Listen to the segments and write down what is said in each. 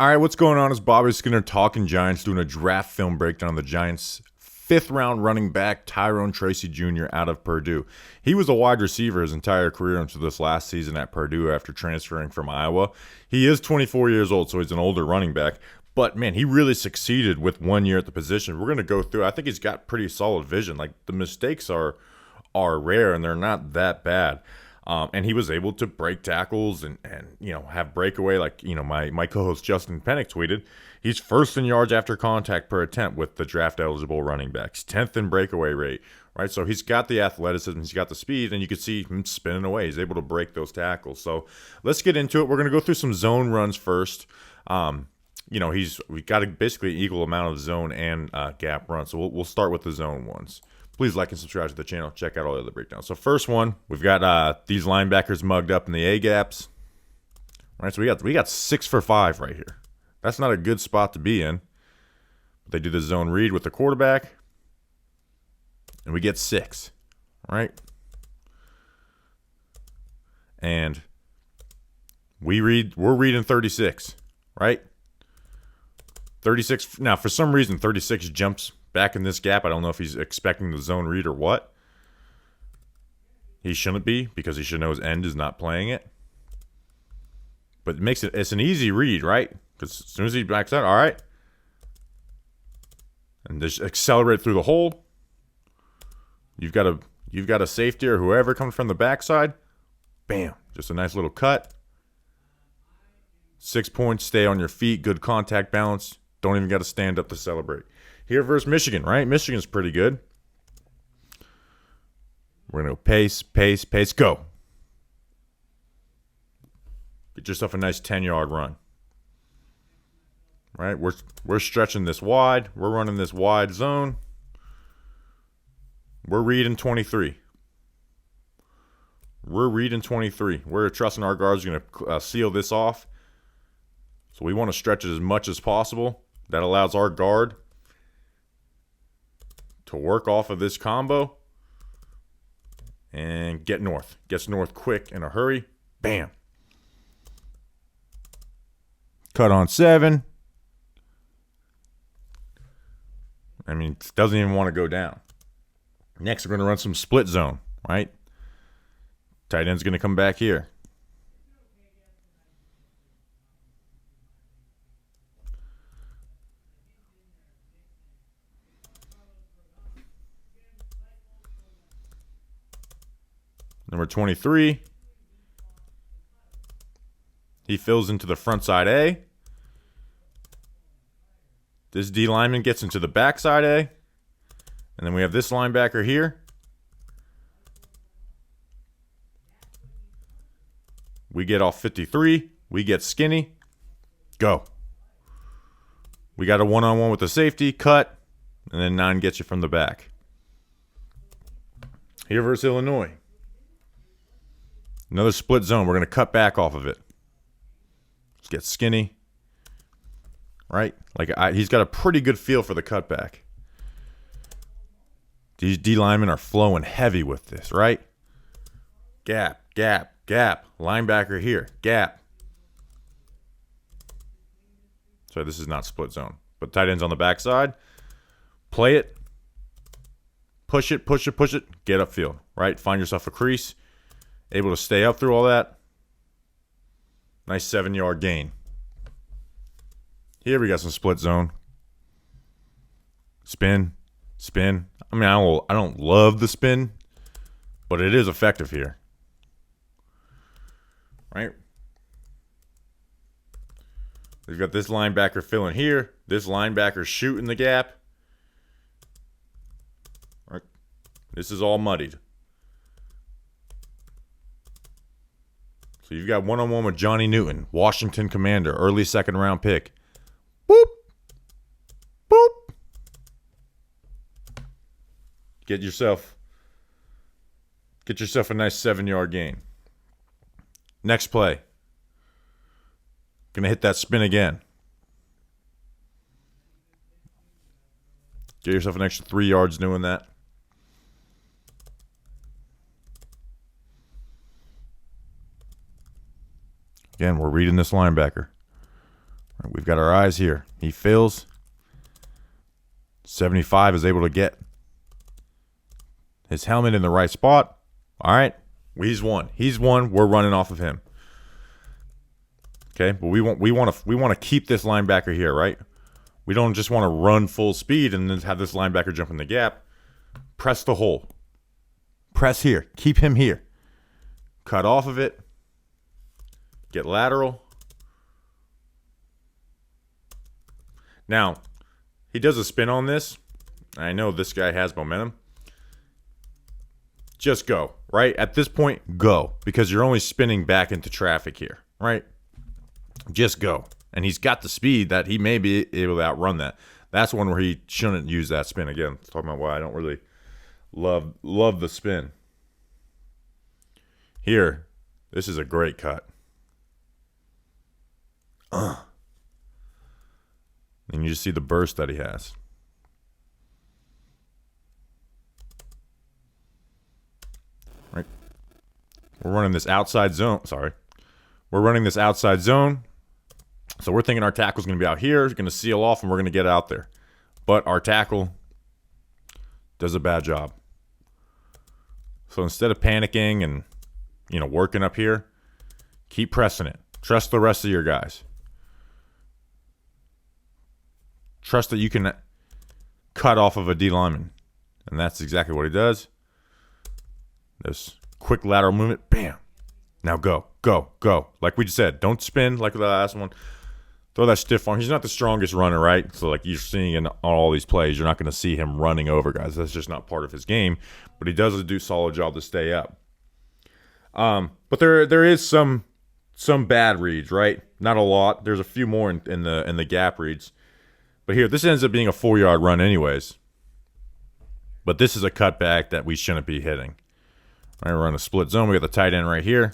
All right, what's going on? It's Bobby Skinner talking Giants, doing a draft film breakdown on the Giants' fifth-round running back, Tyrone Tracy Jr. out of Purdue. He was a wide receiver his entire career until this last season at Purdue after transferring from Iowa. He is 24 years old, so he's an older running back. But, man, he really succeeded with 1 year at the position. We're going to go through. I think he's got pretty solid vision. Like, the mistakes are rare, and they're not that bad. And he was able to break tackles and have breakaway like my co-host Justin Pennick tweeted. He's first in yards after contact per attempt with the draft eligible running backs, 10th in breakaway rate, right? So he's got the athleticism, he's got the speed, and you can see him spinning away. He's able to break those tackles. So let's get into it. We're going to go through some zone runs first. We got a basically equal amount of zone and gap runs. So we'll start with the zone ones. Please like and subscribe to the channel. Check out all the other breakdowns. So first one, we've got these linebackers mugged up in the A gaps. All right, so we got 6 for 5 right here. That's not a good spot to be in. They do the zone read with the quarterback, and we get 6. Right, and we're reading 36. Right, 36. Now for some reason 36 jumps back in this gap. I don't know if he's expecting the zone read or what. He shouldn't be, because he should know his end is not playing it. But it's an easy read, right? Because as soon as he backs out, all right. And just accelerate through the hole. You've got a safety or whoever comes from the backside. Bam. Just a nice little cut. 6 points, stay on your feet, good contact balance. Don't even got to stand up to celebrate. Here versus Michigan, right? Michigan's pretty good. We're going to go pace, pace, pace, go. Get yourself a nice 10-yard run. Right? We're stretching this wide. We're running this wide zone. We're reading 23. We're trusting our guards are going to seal this off. So we want to stretch it as much as possible. That allows our guard to work off of this combo and get north. Gets north quick in a hurry. Bam. Cut on 7. I mean, doesn't even want to go down. Next, we're going to run some split zone, right? Tight end's going to come back here. Number 23. He fills into the front side A. This D lineman gets into the backside A. And then we have this linebacker here. We get off 53. We get skinny. Go. We got a one-on-one with the safety. Cut. And then 9 gets you from the back. Here versus Illinois. Another split zone. We're going to cut back off of it. Let's get skinny. Right? He's got a pretty good feel for the cutback. These D linemen are flowing heavy with this, right? Gap, gap, gap. Linebacker here. Gap. So this is not split zone. But tight end's on the backside. Play it. Push it, push it, push it. Get upfield, right? Find yourself a crease. Able to stay up through all that. Nice 7-yard gain. Here we got some split zone. Spin, spin. I mean, I don't love the spin, but it is effective here. Right? We've got this linebacker filling here. This linebacker shooting the gap. Right? This is all muddied. So you've got one-on-one with Johnny Newton, Washington Commander, early second-round pick. Boop. Boop. Get yourself a nice 7-yard gain. Next play. Gonna hit that spin again. Get yourself an extra 3 yards doing that. Again, we're reading this linebacker. We've got our eyes here. He fills. 75 is able to get his helmet in the right spot. All right. He's one. He's one. We're running off of him. Okay, but we want to keep this linebacker here, right? We don't just want to run full speed and then have this linebacker jump in the gap. Press the hole. Press here. Keep him here. Cut off of it. Get lateral. Now, he does a spin on this. I know this guy has momentum. Just go, right? At this point, go. Because you're only spinning back into traffic here, right? Just go. And he's got the speed that he may be able to outrun that. That's one where he shouldn't use that spin. Again, talking about why I don't really love the spin. Here, this is a great cut. And you just see the burst that he has. Right. We're running this outside zone. Sorry. We're running this outside zone. So we're thinking our tackle's going to be out here, going to seal off, and we're going to get out there. But our tackle does a bad job. So instead of panicking and, working up here, keep pressing it. Trust the rest of your guys. Trust that you can cut off of a D lineman. And that's exactly what he does. This quick lateral movement. Bam. Now go, go, go. Like we just said, don't spin like the last one. Throw that stiff arm. He's not the strongest runner, right? So like you're seeing in all these plays, you're not going to see him running over guys. That's just not part of his game. But he does do a solid job to stay up. But there is some bad reads, right? Not a lot. There's a few more in the gap reads. But here, this ends up being a 4-yard run anyways. But this is a cutback that we shouldn't be hitting. All right, we're on a split zone. We got the tight end right here.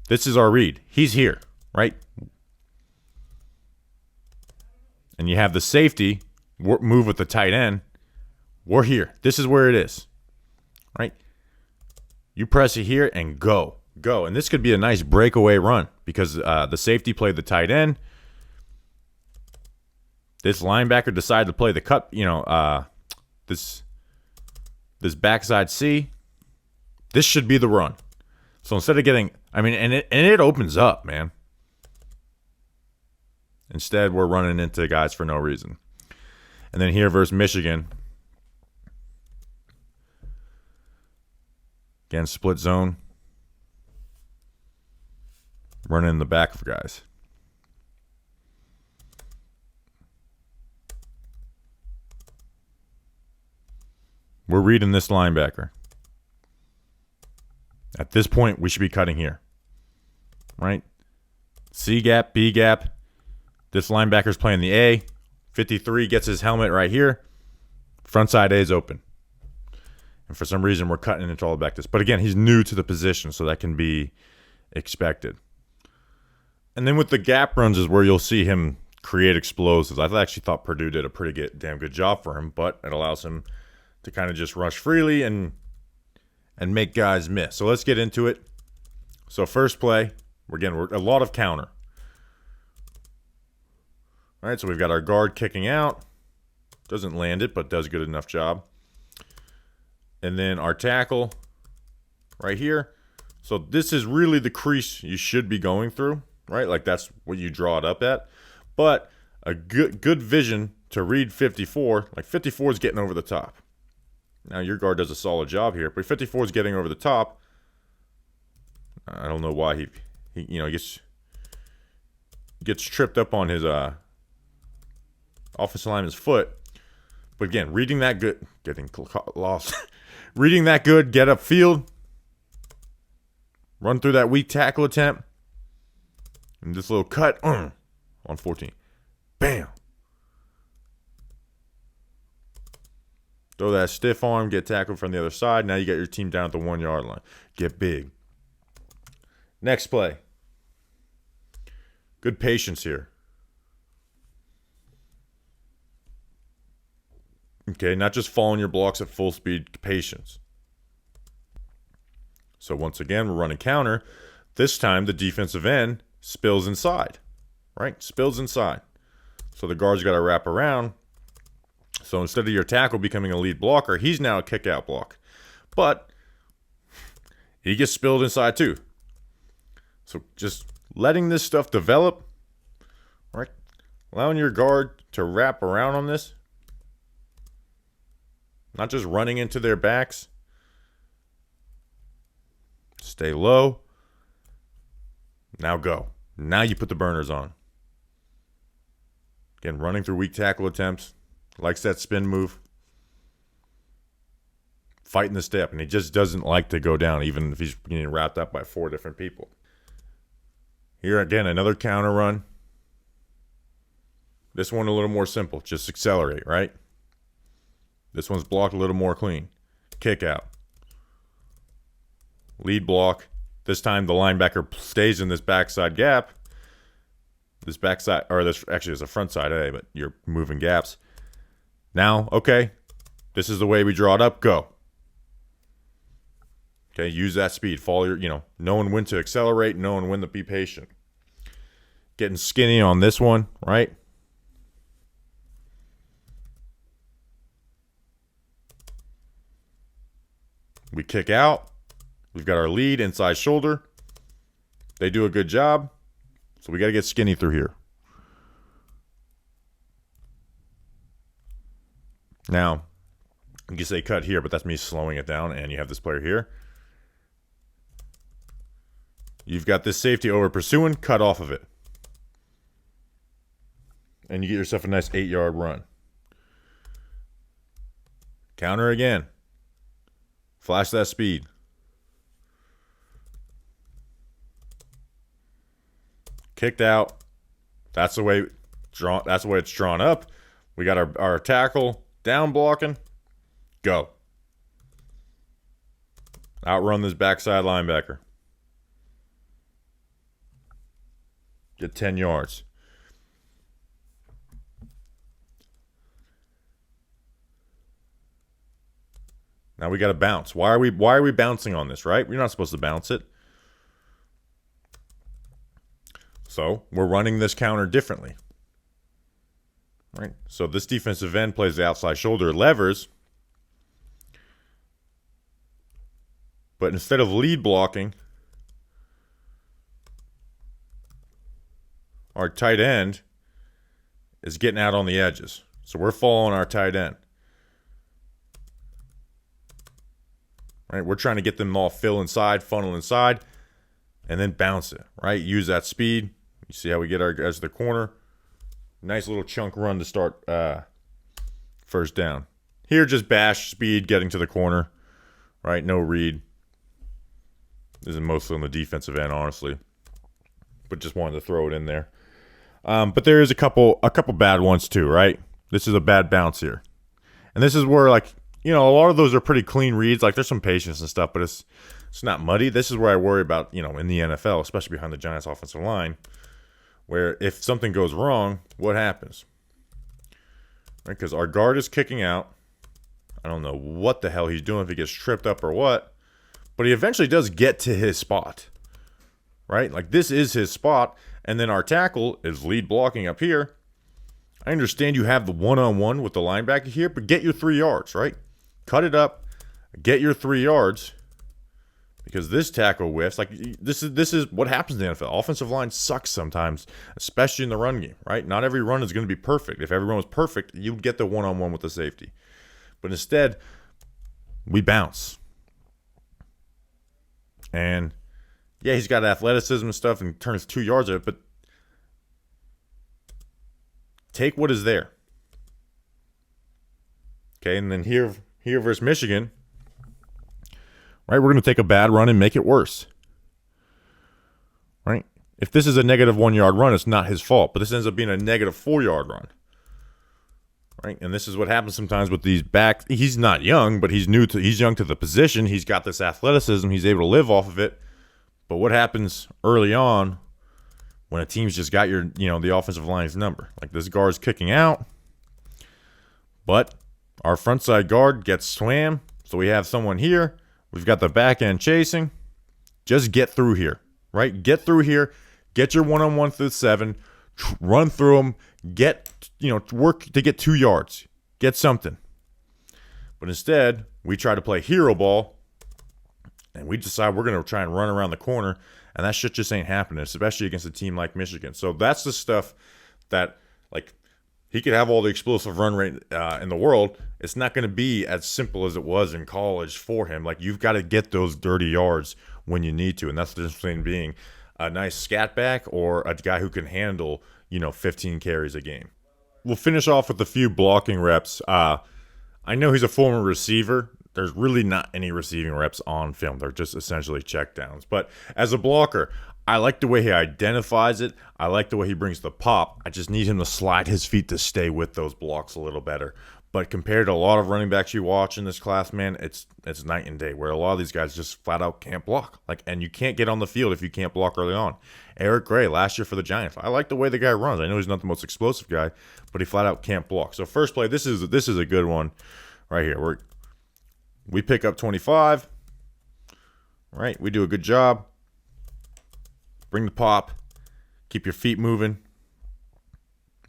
This is our read. He's here, right? And you have the safety move with the tight end. We're here. This is where it is, right? You press it here and go. Go. And this could be a nice breakaway run because the safety played the tight end. This linebacker decided to play the cut, this backside C. This should be the run. So instead of getting, and it opens up, man. Instead, we're running into guys for no reason. And then here versus Michigan. Again, split zone. Running in the back of guys. We're reading this linebacker. At this point, we should be cutting here. Right? C gap, B gap. This linebacker's playing the A. 53 gets his helmet right here. Front side A is open. And for some reason, we're cutting into all the back this. But again, he's new to the position, so that can be expected. And then with the gap runs is where you'll see him create explosives. I actually thought Purdue did a pretty damn good job for him, but it allows him to kind of just rush freely and make guys miss. So let's get into it. So first play, we're a lot of counter. All right, so we've got our guard kicking out. Doesn't land it, but does a good enough job. And then our tackle right here. So this is really the crease you should be going through, right? Like that's what you draw it up at. But a good vision to read 54. Like 54 is getting over the top. Now your guard does a solid job here, but 54 is getting over the top. I don't know why he gets tripped up on his offensive lineman's foot. But again, reading that good, getting lost. Reading that good, get upfield, run through that weak tackle attempt, and this little cut on 14. Bam. Throw that stiff arm, get tackled from the other side. Now you got your team down at the 1 yard line. Get big. Next play. Good patience here. Okay, not just following your blocks at full speed, patience. So once again, we're running counter. This time the defensive end spills inside. right? Spills inside. So the guard's got to wrap around. So instead of your tackle becoming a lead blocker, he's now a kick-out block. But he gets spilled inside too. So just letting this stuff develop, right? Allowing your guard to wrap around on this. Not just running into their backs. Stay low. Now go. Now you put the burners on. Again, running through weak tackle attempts. Likes that spin move. Fighting the step. And he just doesn't like to go down, even if he's getting wrapped up by 4 different people. Here again, another counter run. This one a little more simple. Just accelerate, right? This one's blocked a little more clean. Kick out. Lead block. This time the linebacker stays in this backside gap. This backside, or this actually is a front side A, but you're moving gaps. Now, okay, this is the way we draw it up. Go. Okay, use that speed. Follow your, knowing when to accelerate, knowing when to be patient. Getting skinny on this one, right? We kick out. We've got our lead inside shoulder. They do a good job. So we got to get skinny through here. Now, you can say cut here, but that's me slowing it down, and you have this player here. You've got this safety over pursuing, cut off of it. And you get yourself a nice 8-yard run. Counter again. Flash that speed. Kicked out. That's the way it's drawn up. We got our tackle down blocking. Go. Outrun this backside linebacker. Get 10 yards. Now we got to bounce. Why are we bouncing on this, right? We're not supposed to bounce it. So we're running this counter differently. Right? So this defensive end plays the outside shoulder, levers. But instead of lead blocking, our tight end is getting out on the edges. So we're following our tight end. Right? We're trying to get them all fill inside, funnel inside, and then bounce it. Right? Use that speed. You see how we get our guys to the corner. Nice little chunk run to start first down. Here, just bash speed, getting to the corner. Right? No read. This is mostly on the defensive end, honestly. But just wanted to throw it in there. But there is a couple bad ones too, right? This is a bad bounce here. And this is where, like, a lot of those are pretty clean reads. Like, there's some patience and stuff, but it's not muddy. This is where I worry about, in the NFL, especially behind the Giants' offensive line, where if something goes wrong, what happens? Right? Because our guard is kicking out. I don't know what the hell he's doing, if he gets tripped up or what, but he eventually does get to his spot. Right? Like, this is his spot, and then our tackle is lead blocking up here. I understand you have the one-on-one with the linebacker here, but get your 3 yards, right? Cut it up, get your 3 yards, because this tackle whiffs. Like, this is what happens in the NFL. Offensive line sucks sometimes, especially in the run game, right? Not every run is going to be perfect. If everyone was perfect, you'd get the one-on-one with the safety. But instead, we bounce. And, yeah, he's got athleticism and stuff and turns 2 yards of it, but take what is there. Okay, and then here versus Michigan, right, we're going to take a bad run and make it worse. Right? If this is a negative 1 yard run, it's not his fault, but this ends up being a negative 4 yard run. Right? And this is what happens sometimes with these backs. He's not young, but he's young to the position. He's got this athleticism. He's able to live off of it. But what happens early on when a team's just got the offensive line's number? Like, this guard's kicking out, but our front side guard gets swam. So we have someone here. We've got the back end chasing. Just get through here, right? Get through here. Get your one-on-one through 7. run through them, work to get 2 yards, get something. But instead, we try to play hero ball, and we decide we're going to try and run around the corner, and that shit just ain't happening, especially against a team like Michigan. So that's the stuff that, like, he could have all the explosive run rate in the world. It's not going to be as simple as it was in college for him. Like, you've got to get those dirty yards when you need to, and that's the difference between being a nice scat back or a guy who can handle, 15 carries a game. We'll finish off with a few blocking reps. I know he's a former receiver. There's really not any receiving reps on film. They're just essentially checkdowns. But as a blocker, I like the way he identifies it. I like the way he brings the pop. I just need him to slide his feet to stay with those blocks a little better. But compared to a lot of running backs you watch in this class, man, it's night and day, where a lot of these guys just flat out can't block. And you can't get on the field if you can't block early on. Eric Gray, last year for the Giants, I like the way the guy runs. I know he's not the most explosive guy, but he flat out can't block. So first play, this is a good one right here. We pick up 25. Right, we do a good job. Bring the pop. Keep your feet moving.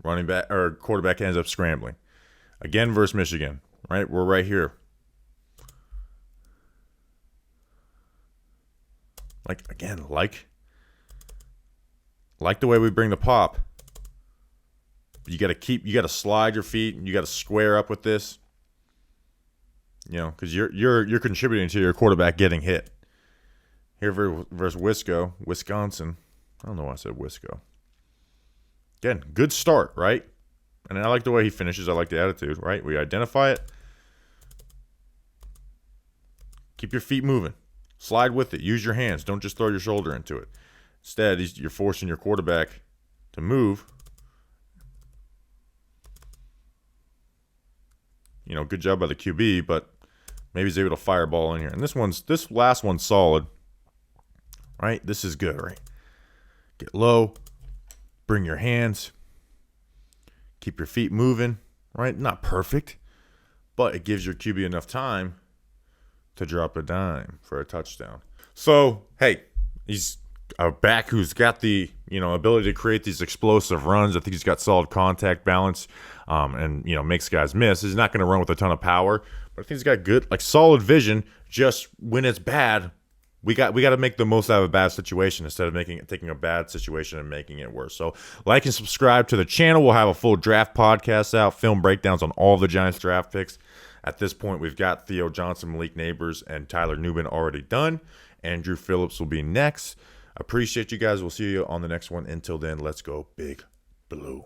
Running back or quarterback ends up scrambling. Again versus Michigan. Right, we're right here. Like the way we bring the pop. You got to slide your feet, and you got to square up with this. Because you're contributing to your quarterback getting hit. Here versus Wisconsin. I don't know why I said Wisco. Again, good start, right? And I like the way he finishes. I like the attitude, right? We identify it. Keep your feet moving. Slide with it. Use your hands. Don't just throw your shoulder into it. Instead, you're forcing your quarterback to move. Good job by the QB, but maybe he's able to fire a ball in here. And this last one's solid. Right? This is good, right? Get low. Bring your hands. Keep your feet moving. Right? Not perfect, but it gives your QB enough time to drop a dime for a touchdown. So, hey, he's a back who's got the ability to create these explosive runs. I think he's got solid contact balance, and makes guys miss. He's not going to run with a ton of power, but I think he's got good, solid vision. Just when it's bad, we got to make the most out of a bad situation instead of taking a bad situation and making it worse. So like and subscribe to the channel. We'll have a full draft podcast out, film breakdowns on all the Giants draft picks. At this point, we've got Theo Johnson, Malik Neighbors, and Tyler Nubin already done. Andrew Phillips will be next. Appreciate you guys. We'll see you on the next one. Until then, let's go Big Blue.